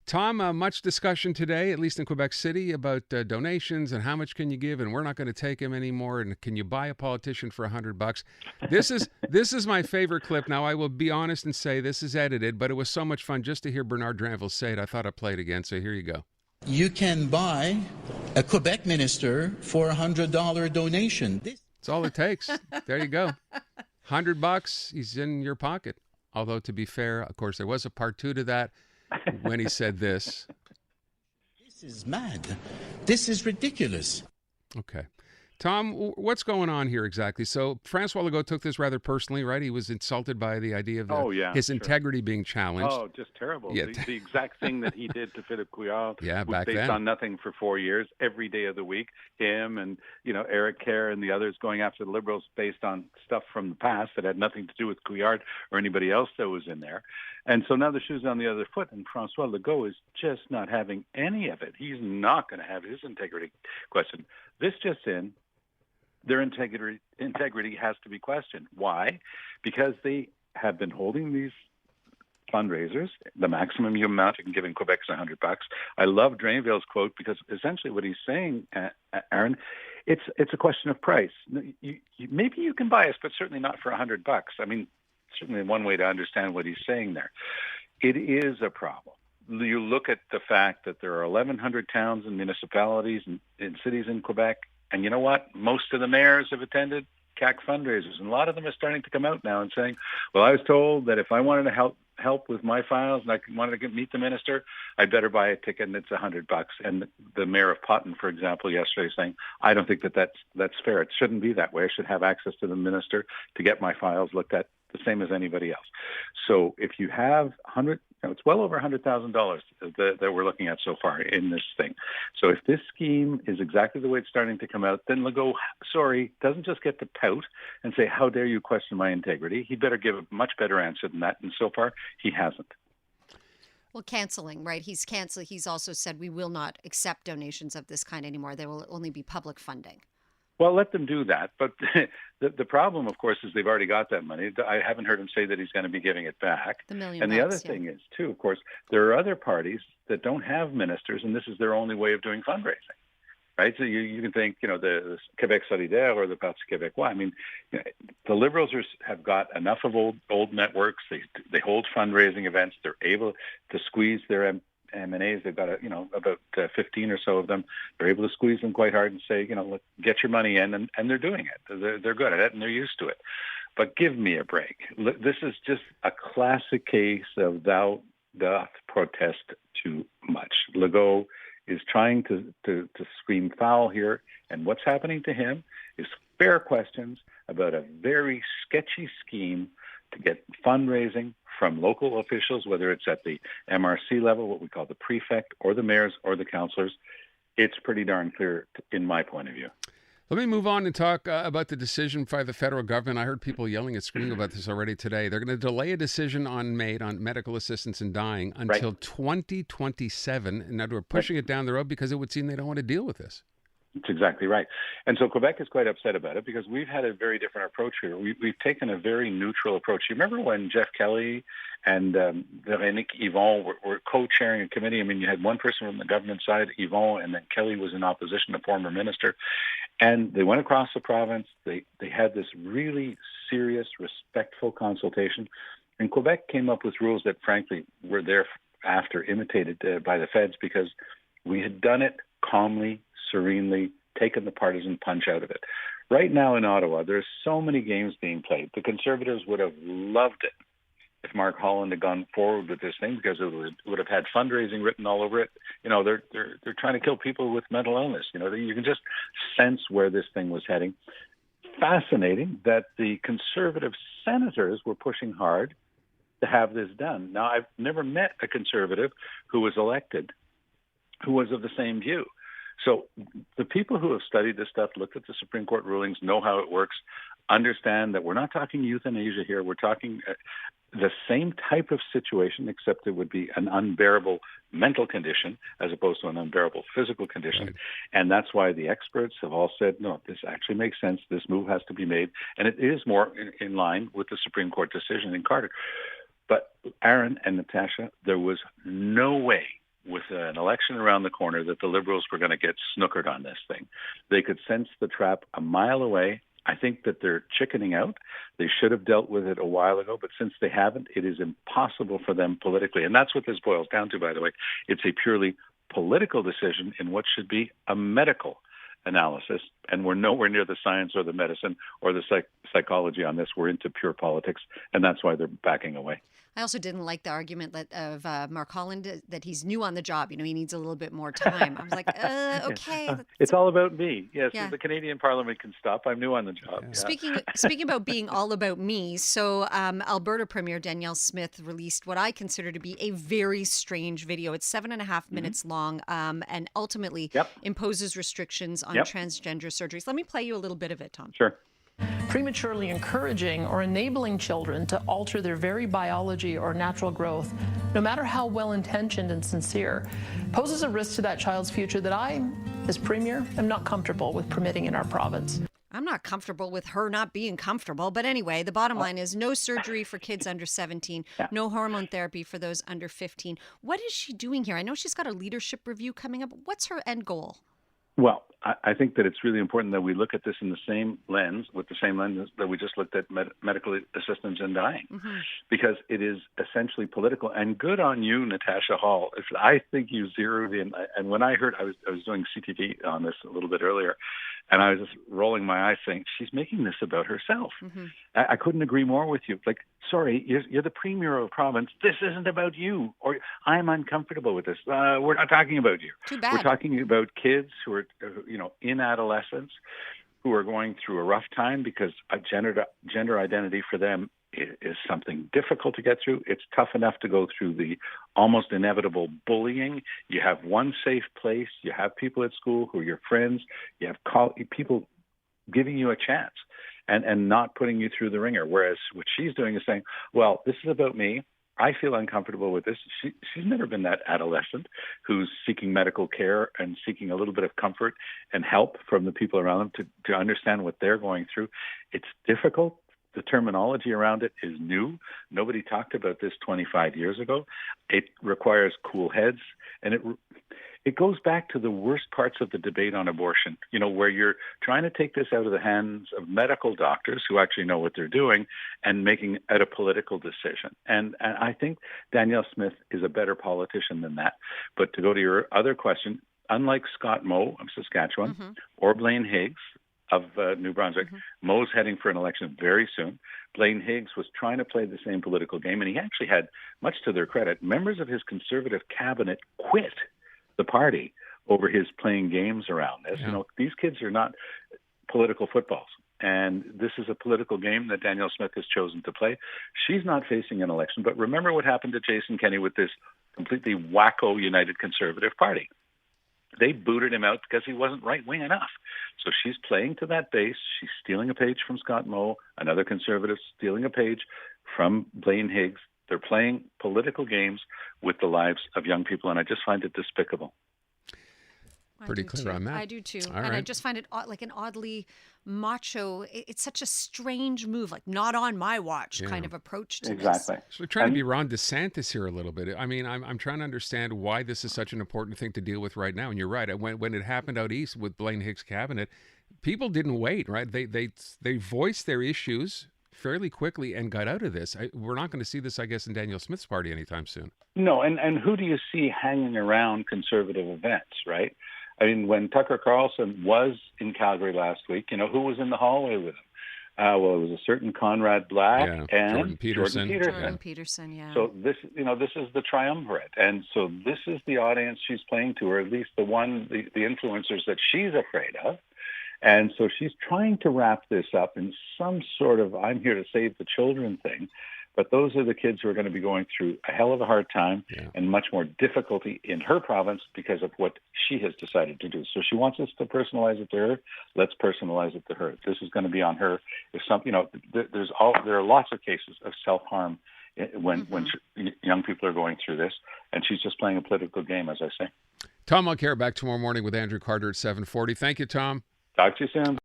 Tom, much discussion today, at least in Quebec City, about donations and how much can you give, and we're not going to take him anymore. And can you buy a politician for $100? This is my favorite clip. Now, I will be honest and say this is edited, but it was so much fun just to hear Bernard Dranville say it. I thought I'd play it again. So here you go. You can buy a Quebec minister for $100 donation. That's all it takes. There you go. $100, he's in your pocket. Although, to be fair, of course, there was a part two to that. When he said this. This is mad. This is ridiculous. Okay. Tom, what's going on here exactly? So Francois Legault took this rather personally, right? He was insulted by the idea of his integrity being challenged. Oh, just terrible. Yeah. The exact thing that he did to Philippe Couillard was based on nothing for 4 years, every day of the week. Him and, Eric Kerr and the others going after the Liberals based on stuff from the past that had nothing to do with Couillard or anybody else that was in there. And so now the shoe's on the other foot, and Francois Legault is just not having any of it. He's not going to have his integrity questioned. This just in. Their integrity has to be questioned. Why? Because they have been holding these fundraisers. The maximum amount you can give in Quebec is $100. I love Drainville's quote because essentially what he's saying, Aaron, it's a question of price. Maybe you can buy us, but certainly not for $100. I mean, certainly one way to understand what he's saying there. It is a problem. You look at the fact that there are 1,100 towns and municipalities and cities in Quebec. And you know what? Most of the mayors have attended CAC fundraisers, and a lot of them are starting to come out now and saying, well, I was told that if I wanted to help with my files and I wanted to meet the minister, I'd better buy a ticket, and it's $100. And the mayor of Potton, for example, yesterday saying, I don't think that's fair. It shouldn't be that way. I should have access to the minister to get my files looked at the same as anybody else. So if you have it's well over $100,000 that we're looking at so far in this thing. So if this scheme is exactly the way it's starting to come out, then Legault, doesn't just get to pout and say, how dare you question my integrity? He better give a much better answer than that. And so far, he hasn't. Well, canceling, right? He's canceled. He's also said we will not accept donations of this kind anymore. There will only be public funding. Well, let them do that. But the problem, of course, is they've already got that money. I haven't heard him say that he's going to be giving it back. The $1 million. And the other thing is, too, of course, there are other parties that don't have ministers, and this is their only way of doing fundraising, right? So you can think, the Québec solidaire or the Parti québécois. I mean, the Liberals have got enough of old networks. They hold fundraising events. They're able to squeeze their M&As. They've got about 15 or so of them. They're able to squeeze them quite hard and say, look, get your money in, and they're doing it. They're good at it, and they're used to it. But give me a break. This is just a classic case of thou doth protest too much. Legault is trying to scream foul here, and what's happening to him is fair questions about a very sketchy scheme to get fundraising from local officials, whether it's at the MRC level, what we call the prefect, or the mayors or the councillors. It's pretty darn clear in my point of view. Let me move on and talk about the decision by the federal government. I heard people yelling and screaming about this already today. They're going to delay a decision on medical assistance in dying until 2027. And now we're pushing it down the road because it would seem they don't want to deal with this. That's exactly right. And so Quebec is quite upset about it because we've had a very different approach here. We've taken a very neutral approach. You remember when Jeff Kelly and Véronique Yvon were co-chairing a committee? I mean, you had one person from the government side, Yvon, and then Kelly was in opposition, a former minister. And they went across the province. They had this really serious, respectful consultation. And Quebec came up with rules that, frankly, were thereafter imitated by the feds because we had done it calmly, serenely, taken the partisan punch out of it. Right now in Ottawa, there's so many games being played. The Conservatives would have loved it if Mark Holland had gone forward with this thing because it would have had fundraising written all over it. They're trying to kill people with mental illness. You can just sense where this thing was heading. Fascinating that the Conservative senators were pushing hard to have this done. Now, I've never met a Conservative who was elected who was of the same view. So the people who have studied this stuff, looked at the Supreme Court rulings, know how it works, understand that we're not talking euthanasia here. We're talking the same type of situation, except it would be an unbearable mental condition as opposed to an unbearable physical condition. Right. And that's why the experts have all said, no, this actually makes sense. This move has to be made. And it is more in line with the Supreme Court decision in Carter. But Aaron and Natasha, there was no way with an election around the corner that the Liberals were going to get snookered on this thing. They could sense the trap a mile away. I think that they're chickening out. They should have dealt with it a while ago, but since they haven't, it is impossible for them politically. And that's what this boils down to, by the way. It's a purely political decision in what should be a medical analysis, and we're nowhere near the science or the medicine or the psychology on this. We're into pure politics, and that's why they're backing away. I also didn't like the argument of Mark Holland that he's new on the job. He needs a little bit more time. I was like, okay. It's all about me. Yes, yeah. The Canadian Parliament can stop. I'm new on the job. Yeah. Speaking about being all about me, so Alberta Premier Danielle Smith released what I consider to be a very strange video. It's 7.5 minutes long, and ultimately imposes restrictions on transgender surgeries. Let me play you a little bit of it, Tom. Sure. Prematurely encouraging or enabling children to alter their very biology or natural growth, no matter how well-intentioned and sincere, poses a risk to that child's future that I, as Premier, am not comfortable with permitting in our province. I'm not comfortable with her not being comfortable. But anyway, the bottom line is no surgery for kids under 17, no hormone therapy for those under 15. What is she doing here? I know she's got a leadership review coming up. What's her end goal? Well, I think that it's really important that we look at this in the same lens, with the same lens that we just looked at medical assistance in dying, because it is essentially political. And good on you, Natasha Hall. I think you zeroed in. And when I heard, I was doing CTV on this a little bit earlier, and I was just rolling my eyes saying, she's making this about herself. I couldn't agree more with you. Like, sorry, you're the premier of a province. This isn't about you, or I'm uncomfortable with this. We're not talking about you. Too bad. We're talking about kids who are, in adolescence, who are going through a rough time because a gender identity for them is something difficult to get through. It's tough enough to go through the almost inevitable bullying. You have one safe place. You have people at school who are your friends. You have people giving you a chance and not putting you through the ringer. Whereas what she's doing is saying, well, this is about me. I feel uncomfortable with this. She's never been that adolescent who's seeking medical care and seeking a little bit of comfort and help from the people around them to understand what they're going through. It's difficult. The terminology around it is new. Nobody talked about this 25 years ago. It requires cool heads, and it goes back to the worst parts of the debate on abortion, where you're trying to take this out of the hands of medical doctors who actually know what they're doing and making it a political decision. And I think Danielle Smith is a better politician than that. But to go to your other question, unlike Scott Moe of Saskatchewan or Blaine Higgs of New Brunswick, Moe's heading for an election very soon. Blaine Higgs was trying to play the same political game, and he actually had, much to their credit, members of his Conservative cabinet quit the party over his playing games around this. These kids are not political footballs, and this is a political game that Danielle Smith has chosen to play. She's not facing an election, but remember what happened to Jason Kenney with this completely wacko United Conservative Party. They booted him out because he wasn't right-wing enough. So she's playing to that base. She's stealing a page from Scott Moe, another Conservative stealing a page from Blaine Higgs. They're playing political games with the lives of young people, and I just find it despicable. Pretty clear on that. I do too. All and right. I just find it like an oddly macho, it's such a strange move, like not on my watch kind of approach to Exactly. this. So we're trying to be Ron DeSantis here a little bit. I mean, I'm trying to understand why this is such an important thing to deal with right now. And you're right. When it happened out east with Blaine Higgs' cabinet, people didn't wait, right? They voiced their issues fairly quickly and got out of this. We're not going to see this, I guess, in Danielle Smith's party anytime soon. No, and who do you see hanging around conservative events, right? I mean, when Tucker Carlson was in Calgary last week, who was in the hallway with him? Well, it was a certain Conrad Black and Jordan Peterson. Jordan Peterson, yeah. So this is the triumvirate. And so this is the audience she's playing to, or at least the influencers that she's afraid of. And so she's trying to wrap this up in some sort of I'm here to save the children thing. But those are the kids who are going to be going through a hell of a hard time and much more difficulty in her province because of what she has decided to do. So she wants us to personalize it to her. Let's personalize it to her. This is going to be on her. If there are lots of cases of self-harm when young people are going through this, and she's just playing a political game, as I say. Tom Mulcair back tomorrow morning with Andrew Carter at 7:40. Thank you, Tom. Talk to you soon.